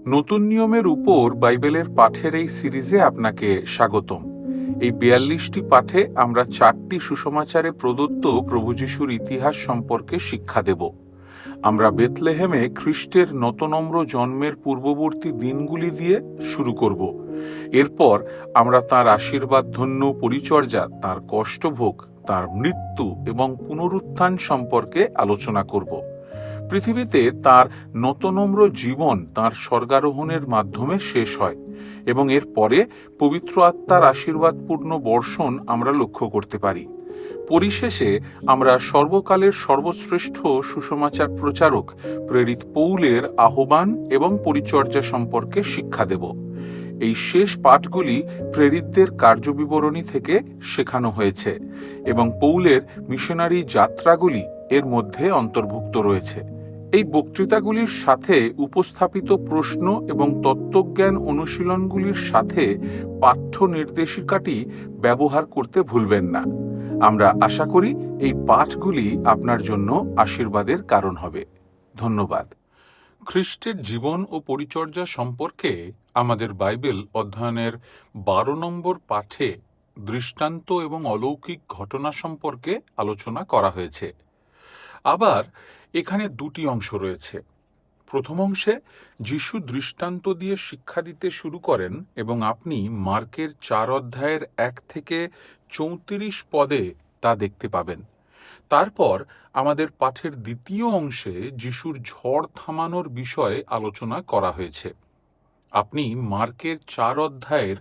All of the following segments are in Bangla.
নতুন নিয়মের উপর বাইবেলের পাঠের এই সিরিজে আপনাকে স্বাগতম। এই ৪২টি পাঠে আমরা ৪টি সুসমাচারে প্রদত্ত প্রভু যিশুর ইতিহাস সম্পর্কে শিক্ষা দেব। আমরা বেথলেহেমে খ্রিস্টের নতনম্র জন্মের পূর্ববর্তী দিনগুলি দিয়ে শুরু করব। এরপর আমরা তাঁর আশীর্বাদ ধন্য পরিচর্যা, তাঁর কষ্টভোগ, তাঁর মৃত্যু এবং পুনরুত্থান সম্পর্কে আলোচনা করব। পৃথিবীতে তার নতনম্র জীবন তার স্বর্গারোহণের মাধ্যমে শেষ হয় এবং এর পরে পবিত্র আত্মার আশীর্বাদপূর্ণ বর্ষণ আমরা লক্ষ্য করতে পারি। পরিশেষে আমরা সর্বকালের সর্বশ্রেষ্ঠ সুসমাচার প্রচারক প্রেরিত পৌলের আহ্বান এবং পরিচর্যা সম্পর্কে শিক্ষা দেব। এই শেষ পাঠগুলি প্রেরিতদের কার্যবিবরণী থেকে শেখানো হয়েছে এবং পৌলের মিশনারি যাত্রাগুলি এর মধ্যে অন্তর্ভুক্ত রয়েছে। এই বক্তৃতাগুলির সাথে উপস্থাপিত প্রশ্ন এবং তত্ত্বজ্ঞান অনুশীলনগুলির সাথে পাঠ্য নির্দেশিকাটি ব্যবহার করতে ভুলবেন না। আমরা আশা করি এই পাঠগুলি আপনার জন্য আশীর্বাদের কারণ হবে। ধন্যবাদ। খ্রিস্টের জীবন ও পরিচর্যা সম্পর্কে আমাদের বাইবেল অধ্যয়নের ১২ নম্বর পাঠে দৃষ্টান্ত এবং অলৌকিক ঘটনা সম্পর্কে আলোচনা করা হয়েছে। আবার এখানে দুটি অংশ রয়েছে। প্রথম অংশে যিশু দৃষ্টান্ত দিয়ে শিক্ষা দিতে শুরু করেন এবং আপনি মার্কের ৪ অধ্যায়ের ১ থেকে ৩৪ পদে তা দেখতে পাবেন। তারপর আমাদের পাঠের দ্বিতীয় অংশে যিশুর ঝড় থামানোর বিষয়ে আলোচনা করা হয়েছে। আপনি মার্কের ৪ অধ্যায়ের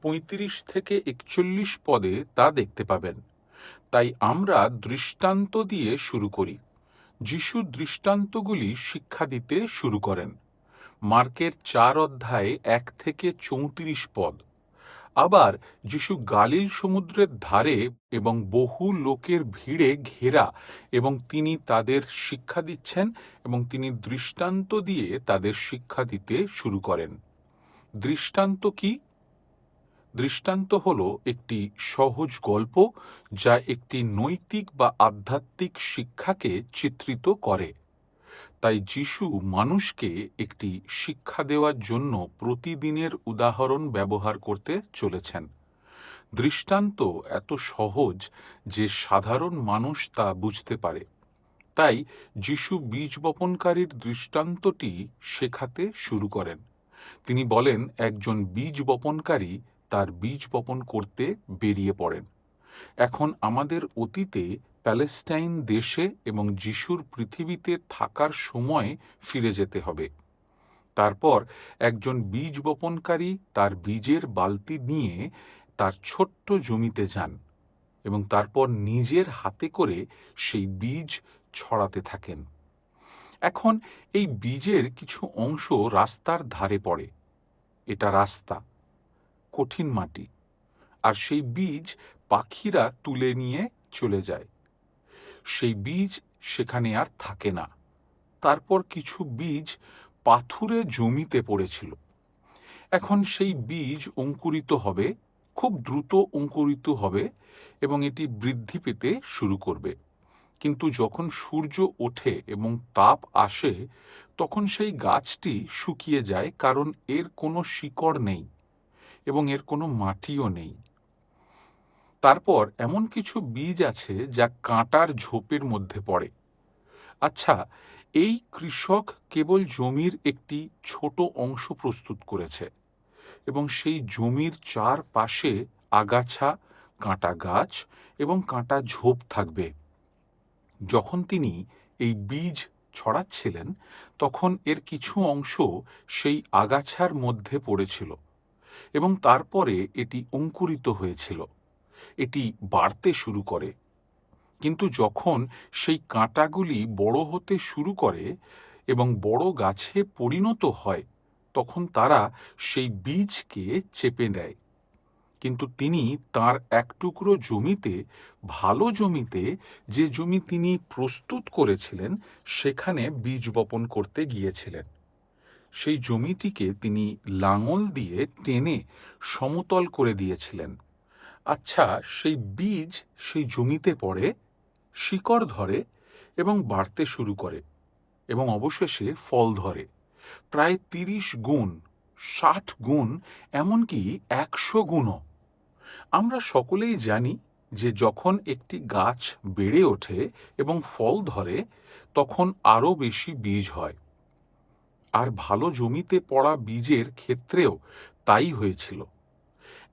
৩৫ থেকে ৪১ পদে তা দেখতে পাবেন। তাই আমরা দৃষ্টান্ত দিয়ে শুরু করি। যিশু দৃষ্টান্তগুলি শিক্ষা দিতে শুরু করেন। মার্কের ৪ অধ্যায়ে ১ থেকে ৩৪ পদ। আবার যিশু গালিল সমুদ্রের ধারে এবং বহু লোকের ভিড়ে ঘেরা এবং তিনি তাদের শিক্ষা দিচ্ছেন এবং তিনি দৃষ্টান্ত দিয়ে তাদের শিক্ষা দিতে শুরু করেন। দৃষ্টান্ত কি? দৃষ্টান্ত হলো একটি সহজ গল্প যা একটি নৈতিক বা আধ্যাত্মিক শিক্ষাকে চিত্রিত করে। তাই যিশু মানুষকে একটি শিক্ষা দেওয়ার জন্য প্রতিদিনের উদাহরণ ব্যবহার করতে চলেছেন। দৃষ্টান্ত এত সহজ যে সাধারণ মানুষ তা বুঝতে পারে। তাই যিশু বীজ বপনকারীর দৃষ্টান্তটি শেখাতে শুরু করেন। তিনি বলেন, একজন বীজ বপনকারী তার বীজ বপন করতে বেরিয়ে পড়েন। এখন আমাদের অতীতে প্যালেস্টাইন দেশে এবং যিশুর পৃথিবীতে থাকার সময় ফিরে যেতে হবে। তারপর একজন বীজ বপনকারী তার বীজের বালতি নিয়ে তার ছোট্ট জমিতে যান এবং তারপর নিজের হাতে করে সেই বীজ ছড়াতে থাকেন। এখন এই বীজের কিছু অংশ রাস্তার ধারে পড়ে। এটা রাস্তা, কঠিন মাটি, আর সেই বীজ পাখিরা তুলে নিয়ে চলে যায়। সেই বীজ সেখানে আর থাকে না। তারপর কিছু বীজ পাথুরে জমিতে পড়েছিল। এখন সেই বীজ অঙ্কুরিত হবে, খুব দ্রুত অঙ্কুরিত হবে এবং এটি বৃদ্ধি পেতে শুরু করবে। কিন্তু যখন সূর্য ওঠে এবং তাপ আসে তখন সেই গাছটি শুকিয়ে যায়, কারণ এর কোনো শিকড় নেই এবং এর কোনো মাটিও নেই। তারপর এমন কিছু বীজ আছে যা কাঁটার ঝোপের মধ্যে পড়ে। আচ্ছা, এই কৃষক কেবল জমির একটি ছোট অংশ প্রস্তুত করেছে এবং সেই জমির চারপাশে আগাছা, কাঁটা গাছ এবং কাঁটা ঝোপ থাকবে। যখন তিনি এই বীজ ছড়াচ্ছিলেন তখন এর কিছু অংশ সেই আগাছার মধ্যে পড়েছিল এবং তারপরে এটি অঙ্কুরিত হয়েছিল। এটি বাড়তে শুরু করে। কিন্তু যখন সেই কাঁটাগুলি বড় হতে শুরু করে এবং বড় গাছে পরিণত হয় তখন তারা সেই বীজকে চেপে দেয়। কিন্তু তিনি তার এক টুকরো জমিতে, ভালো জমিতে, যে জমি তিনি প্রস্তুত করেছিলেন সেখানে বীজ বপন করতে গিয়েছিলেন। সেই জমিটিকে তিনি লাঙল দিয়ে টেনে সমতল করে দিয়েছিলেন। আচ্ছা, সেই বীজ সেই জমিতে পড়ে, শিকড় ধরে এবং বাড়তে শুরু করে এবং অবশেষে ফল ধরে প্রায় 30 গুণ, 60 গুণ, এমনকি 100 গুণও। আমরা সকলেই জানি যে যখন একটি গাছ বেড়ে ওঠে এবং ফল ধরে তখন আরও বেশি বীজ হয়। আর ভালো জমিতে পড়া বীজের ক্ষেত্রেও তাই হয়েছিল।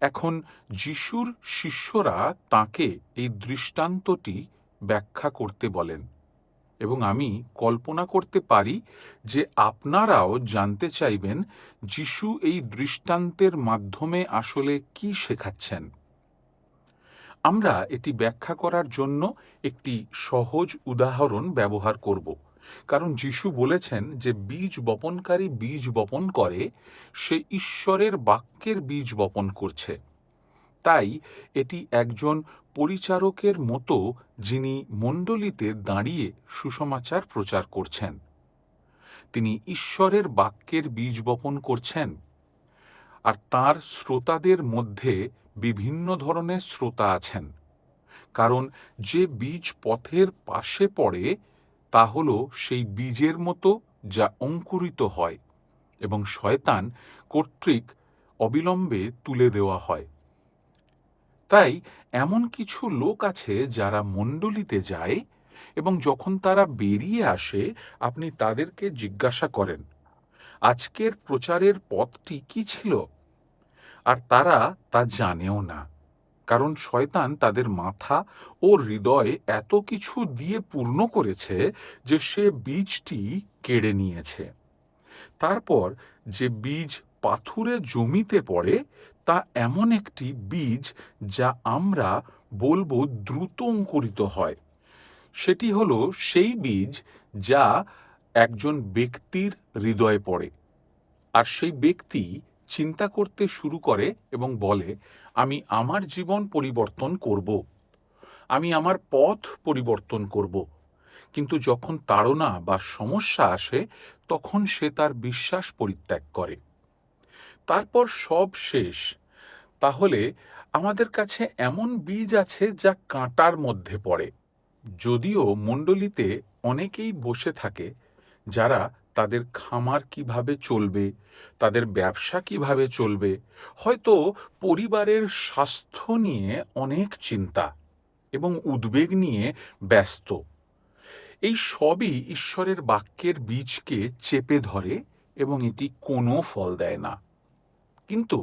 এখন যিশুর শিষ্যরা তাঁকে এই দৃষ্টান্তটি ব্যাখ্যা করতে বলেন, এবং আমি কল্পনা করতে পারি যে আপনারাও জানতে চাইবেন যিশু এই দৃষ্টান্তের মাধ্যমে আসলে কি শেখাচ্ছেন। আমরা এটি ব্যাখ্যা করার জন্য একটি সহজ উদাহরণ ব্যবহার করব, কারণ যিশু বলেছেন যে বীজ বপনকারী বীজ বপন করে, সে ঈশ্বরের বাক্যের বীজ বপন করছে। তাই এটি একজন পরিচারকের মতো, যিনি মণ্ডলীতে দাঁড়িয়ে সুসমাচার প্রচার করছেন। তিনি ঈশ্বরের বাক্যের বীজ বপন করছেন, আর তাঁর শ্রোতাদের মধ্যে বিভিন্ন ধরনের শ্রোতা আছেন। কারণ যে বীজ পথের পাশে পড়ে তা হল সেই বীজের মতো যা অঙ্কুরিত হয় এবং শয়তান কর্তৃক অবিলম্বে তুলে দেওয়া হয়। তাই এমন কিছু লোক আছে যারা মণ্ডলীতে যায়, এবং যখন তারা বেরিয়ে আসে আপনি তাদেরকে জিজ্ঞাসা করেন, আজকের প্রচারের পথটি কি ছিল? আর তারা তা জানেও না, কারণ শয়তান তাদের মাথা ও হৃদয় এত কিছু দিয়ে পূর্ণ করেছে যে সে বীজটি কেড়ে নিয়েছে। তারপর যে বীজ পাথুরে জমিতে পড়ে তা এমন একটি বীজ যা আমরা বলবো দ্রুত অঙ্কুরিত হয়। সেটি হলো সেই বীজ যা একজন ব্যক্তির হৃদয়ে পড়ে, আর সেই ব্যক্তি চিন্তা করতে শুরু করে এবং বলে, আমি আমার জীবন পরিবর্তন করব, আমি আমার পথ পরিবর্তন করব। কিন্তু যখন তাড়না বা সমস্যা আসে তখন সে তার বিশ্বাস পরিত্যাগ করে। তারপর সব শেষ। তাহলে আমাদের কাছে এমন বীজ আছে যা কাঁটার মধ্যে পড়ে। যদিও মণ্ডলীতে অনেকেই বসে থাকে যারা তাদের খামার কিভাবে চলবে, তাদের ব্যবসা কিভাবে চলবে, হয়তো পরিবারের স্বাস্থ্য নিয়ে অনেক চিন্তা এবং উদ্বেগ নিয়ে ব্যস্ত। এই সবই ঈশ্বরের বাক্যের বীজকে চেপে ধরে এবং এটি কোনো ফল দেয় না। কিন্তু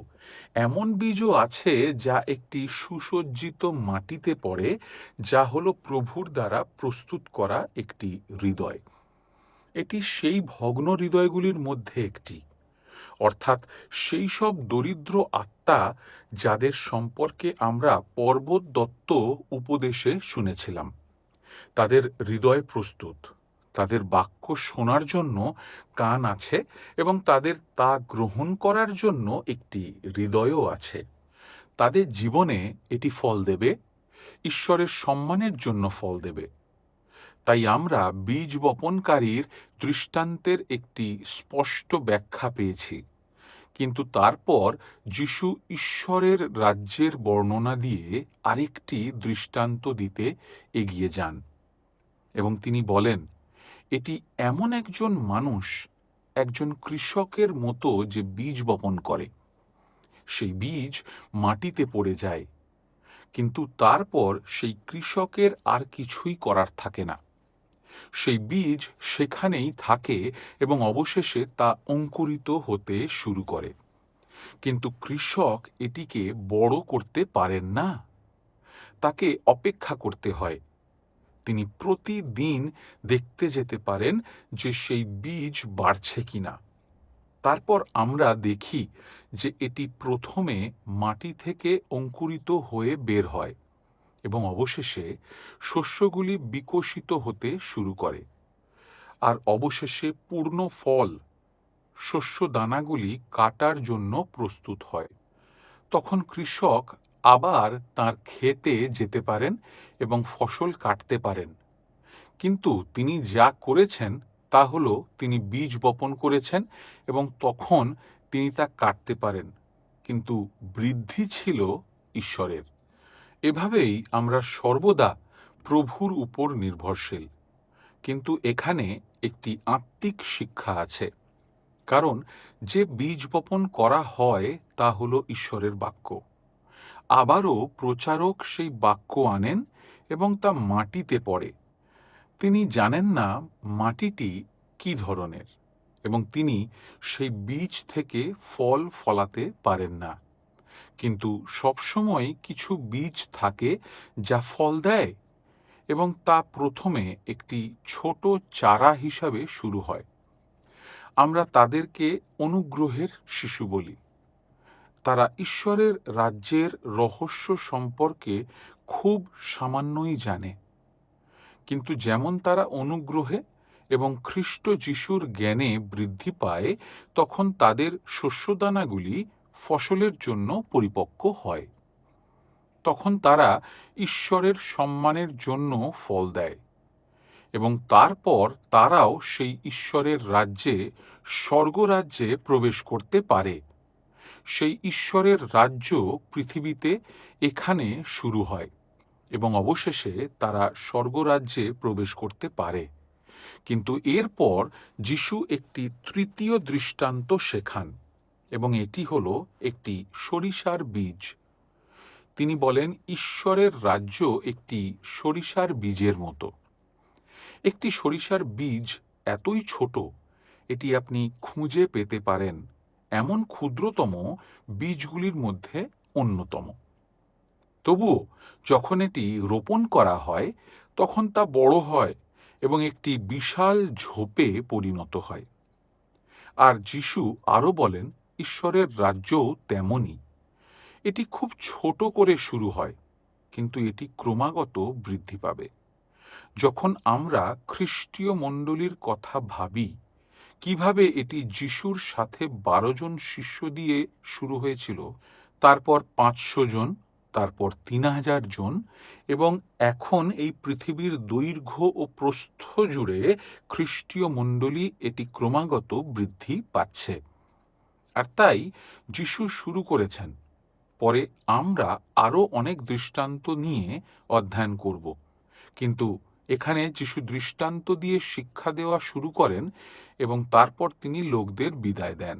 এমন বীজও আছে যা একটি সুসজ্জিত মাটিতে পড়ে, যা হলো প্রভুর দ্বারা প্রস্তুত করা একটি হৃদয়। এটি সেই ভগ্ন হৃদয়গুলির মধ্যে একটি, অর্থাৎ সেই সব দরিদ্র আত্মা যাদের সম্পর্কে আমরা পর্বত দত্ত উপদেশে শুনেছিলাম। তাদের হৃদয় প্রস্তুত, তাদের বাক্য শোনার জন্য কান আছে এবং তাদের তা গ্রহণ করার জন্য একটি হৃদয়ও আছে। তাদের জীবনে এটি ফল দেবে, ঈশ্বরের সম্মানের জন্য ফল দেবে। তাই আমরা বীজ বপনকারীর দৃষ্টান্তের একটি স্পষ্ট ব্যাখ্যা পেয়েছি, কিন্তু তারপর যিশু ঈশ্বরের রাজ্যের বর্ণনা দিয়ে আরেকটি দৃষ্টান্ত দিতে এগিয়ে যান, এবং তিনি বলেন, এটি এমন একজন মানুষ, একজন কৃষকের মতো যে বীজ বপন করে। সেই বীজ মাটিতে পড়ে যায়, কিন্তু তারপর সেই কৃষকের আর কিছুই করার থাকে না। সেই বীজ সেখানেই থাকে এবং অবশেষে তা অঙ্কুরিত হতে শুরু করে। কিন্তু কৃষক এটিকে বড় করতে পারেন না, তাকে অপেক্ষা করতে হয়। তিনি প্রতিদিন দেখতে যেতে পারেন যে সেই বীজ বাড়ছে কিনা। তারপর আমরা দেখি যে এটি প্রথমে মাটি থেকে অঙ্কুরিত হয়ে বের হয় এবং অবশেষে শস্যগুলি বিকশিত হতে শুরু করে, আর অবশেষে পূর্ণ ফল, শস্য দানাগুলি কাটার জন্য প্রস্তুত হয়। তখন কৃষক আবার তার ক্ষেতে যেতে পারেন এবং ফসল কাটতে পারেন। কিন্তু তিনি যা করেছেন তা হলো তিনি বীজ বপন করেছেন এবং তখন তিনি তা কাটতে পারেন, কিন্তু বৃদ্ধি ছিল ঈশ্বরের। এভাবেই আমরা সর্বদা প্রভুর উপর নির্ভরশীল। কিন্তু এখানে একটি আত্মিক শিক্ষা আছে, কারণ যে বীজ বপন করা হয় তা হলো ঈশ্বরের বাক্য। আবারও প্রচারক সেই বাক্য আনেন এবং তা মাটিতে পড়ে। তিনি জানেন না মাটিটি কি ধরনের, এবং তিনি সেই বীজ থেকে ফল ফলাতে পারেন না। কিন্তু সবসময় কিছু বীজ থাকে যা ফল দেয়, এবং তা প্রথমে একটি ছোট চারা হিসাবে শুরু হয়। আমরা তাদেরকে অনুগ্রহের শিশু বলি। তারা ঈশ্বরের রাজ্যের রহস্য সম্পর্কে খুব সামান্যই জানে, কিন্তু যেমন তারা অনুগ্রহে এবং খ্রিস্ট যিশুর জ্ঞানে বৃদ্ধি পায়, তখন তাদের শস্যদানাগুলি ফসলের জন্য পরিপক্ক হয়। তখন তারা ঈশ্বরের সম্মানের জন্য ফল দেয়, এবং তারপর তারাও সেই ঈশ্বরের রাজ্যে, স্বর্গরাজ্যে প্রবেশ করতে পারে। সেই ঈশ্বরের রাজ্য পৃথিবীতে এখানে শুরু হয়, এবং অবশেষে তারা স্বর্গরাজ্যে প্রবেশ করতে পারে। কিন্তু এরপর যিশু একটি তৃতীয় দৃষ্টান্ত শেখান, এবং এটি হলো একটি সরিষার বীজ। তিনি বলেন, ঈশ্বরের রাজ্য একটি সরিষার বীজের মতো। একটি সরিষার বীজ এতই ছোট, এটি আপনি খুঁজে পেতে পারেন এমন ক্ষুদ্রতম বীজগুলির মধ্যে অন্যতম। তবুও যখন এটি রোপণ করা হয়, তখন তা বড় হয় এবং একটি বিশাল ঝোপে পরিণত হয়। আর যিশু আরও বলেন, ঈশ্বরের রাজ্যও তেমনই। এটি খুব ছোট করে শুরু হয়, কিন্তু এটি ক্রমাগত বৃদ্ধি পাবে। যখন আমরা খ্রিস্টীয় মণ্ডলীর কথা ভাবি, কিভাবে এটি যিশুর সাথে 12 জন শিষ্য দিয়ে শুরু হয়েছিল, তারপর 500 জন, তারপর 3000 জন, এবং এখন এই পৃথিবীর দৈর্ঘ্য ও প্রস্থ জুড়ে খ্রিস্টীয় মণ্ডলী এটি ক্রমাগত বৃদ্ধি পাচ্ছে। আর তাই যিশু শুরু করেছেন। পরে আমরা আরও অনেক দৃষ্টান্ত নিয়ে অধ্যয়ন করব, কিন্তু এখানে যিশু দৃষ্টান্ত দিয়ে শিক্ষা দেওয়া শুরু করেন, এবং তারপর তিনি লোকদের বিদায় দেন।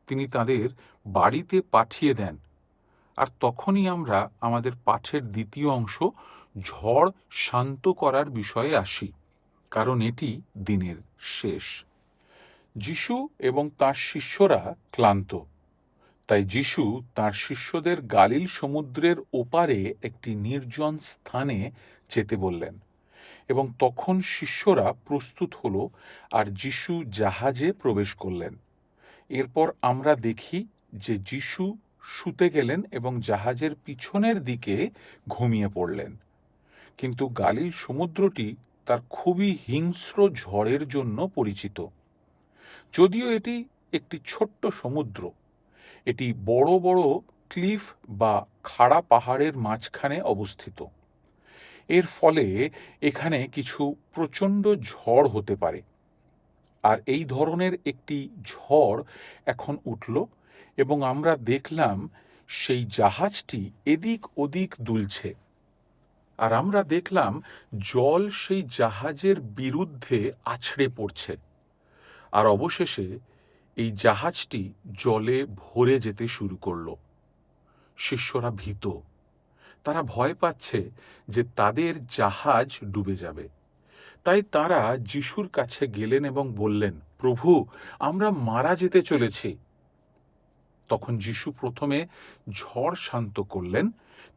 তিনি তাদের বাড়িতে পাঠিয়ে দেন। আর তখনই আমরা আমাদের পাঠের দ্বিতীয় অংশ, ঝড় শান্ত করার বিষয়ে আসি, কারণ এটি দিনের শেষ। যিশু এবং তাঁর শিষ্যরা ক্লান্ত, তাই যিশু তাঁর শিষ্যদের গালিল সমুদ্রের ওপারে একটি নির্জন স্থানে যেতে বললেন, এবং তখন শিষ্যরা প্রস্তুত হলো, আর যিশু জাহাজে প্রবেশ করলেন। এরপর আমরা দেখি যে যিশু শুতে গেলেন এবং জাহাজের পিছনের দিকে ঘুমিয়ে পড়লেন। কিন্তু গালিল সমুদ্রটি তার খুবই হিংস্র ঝড়ের জন্য পরিচিত। যদিও এটি একটি ছোট্ট সমুদ্র, এটি বড় বড় ক্লিফ বা খাড়া পাহাড়ের মাঝখানে অবস্থিত। এর ফলে এখানে কিছু প্রচণ্ড ঝড় হতে পারে। আর এই ধরনের একটি ঝড় এখন উঠল, এবং আমরা দেখলাম সেই জাহাজটি এদিক ওদিক দুলছে। আর আমরা দেখলাম জল সেই জাহাজের বিরুদ্ধে আছড়ে পড়ছে। আর অবশেষে এই জাহাজটি জলে ভরে যেতে শুরু করল। শিষ্যরা ভীত, তারা ভয় পাচ্ছে যে তাদের জাহাজ ডুবে যাবে। তাই তারা যিশুর কাছে গেলেন এবং বললেন, প্রভু, আমরা মারা যেতে চলেছি। তখন যিশু প্রথমে ঝড় শান্ত করলেন।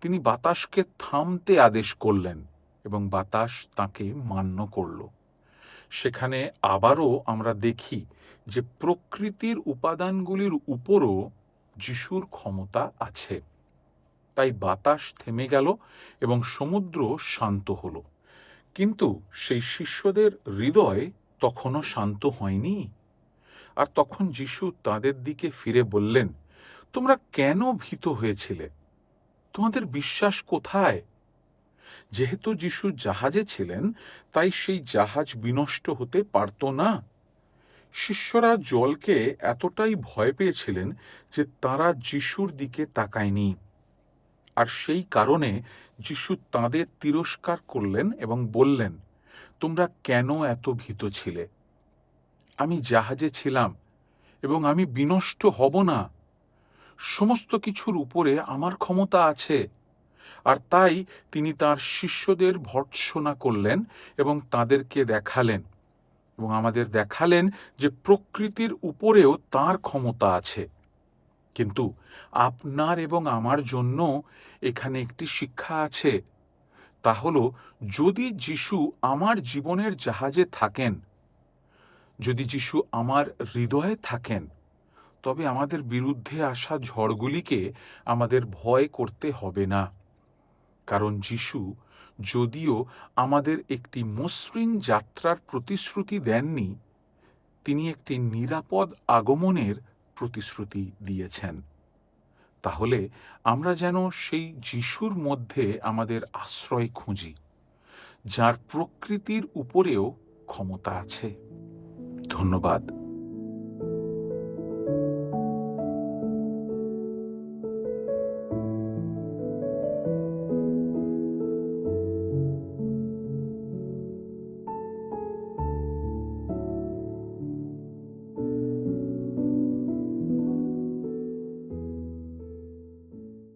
তিনি বাতাসকে থামতে আদেশ করলেন, এবং বাতাস তাকে মান্য করল। সেখানে আবারও আমরা দেখি যে প্রকৃতির উপাদানগুলির উপরও যিশুর ক্ষমতা আছে। তাই বাতাস থেমে গেল এবং সমুদ্র শান্ত হলো। কিন্তু সেই শিষ্যদের হৃদয় তখনও শান্ত হয়নি। আর তখন যিশু তাদের দিকে ফিরে বললেন, তোমরা কেন ভীত হয়েছিলে? তোমাদের বিশ্বাস কোথায়? যেহেতু যিশু জাহাজে ছিলেন, তাই সেই জাহাজ বিনষ্ট হতে পারত না। শিষ্যরা জলকে এতটাই ভয় পেয়েছিলেন যে তারা যিশুর দিকে তাকায়নি। আর সেই কারণে যিশু তাদের তিরস্কার করলেন এবং বললেন, তোমরা কেন এত ভীত ছিলে? আমি জাহাজে ছিলাম এবং আমি বিনষ্ট হব না। সমস্ত কিছুর উপরে আমার ক্ষমতা আছে। আর তাই তিনি তাঁর শিষ্যদের ভর্ৎসনা করলেন এবং তাদেরকে দেখালেন এবং আমাদের দেখালেন যে প্রকৃতির উপরেও তাঁর ক্ষমতা আছে। কিন্তু আপনার এবং আমার জন্য এখানে একটি শিক্ষা আছে। তা হলো, যদি যিশু আমার জীবনের জাহাজে থাকেন, যদি যিশু আমার হৃদয়ে থাকেন, তবে আমাদের বিরুদ্ধে আসা ঝড়গুলিকে আমাদের ভয় করতে হবে না। কারণ যিশু যদিও আমাদের একটি মসৃণ যাত্রার প্রতিশ্রুতি দেননি, তিনি একটি নিরাপদ আগমনের প্রতিশ্রুতি দিয়েছেন। তাহলে আমরা যেন সেই যিশুর মধ্যে আমাদের আশ্রয় খুঁজি, যার প্রকৃতির উপরেও ক্ষমতা আছে। ধন্যবাদ।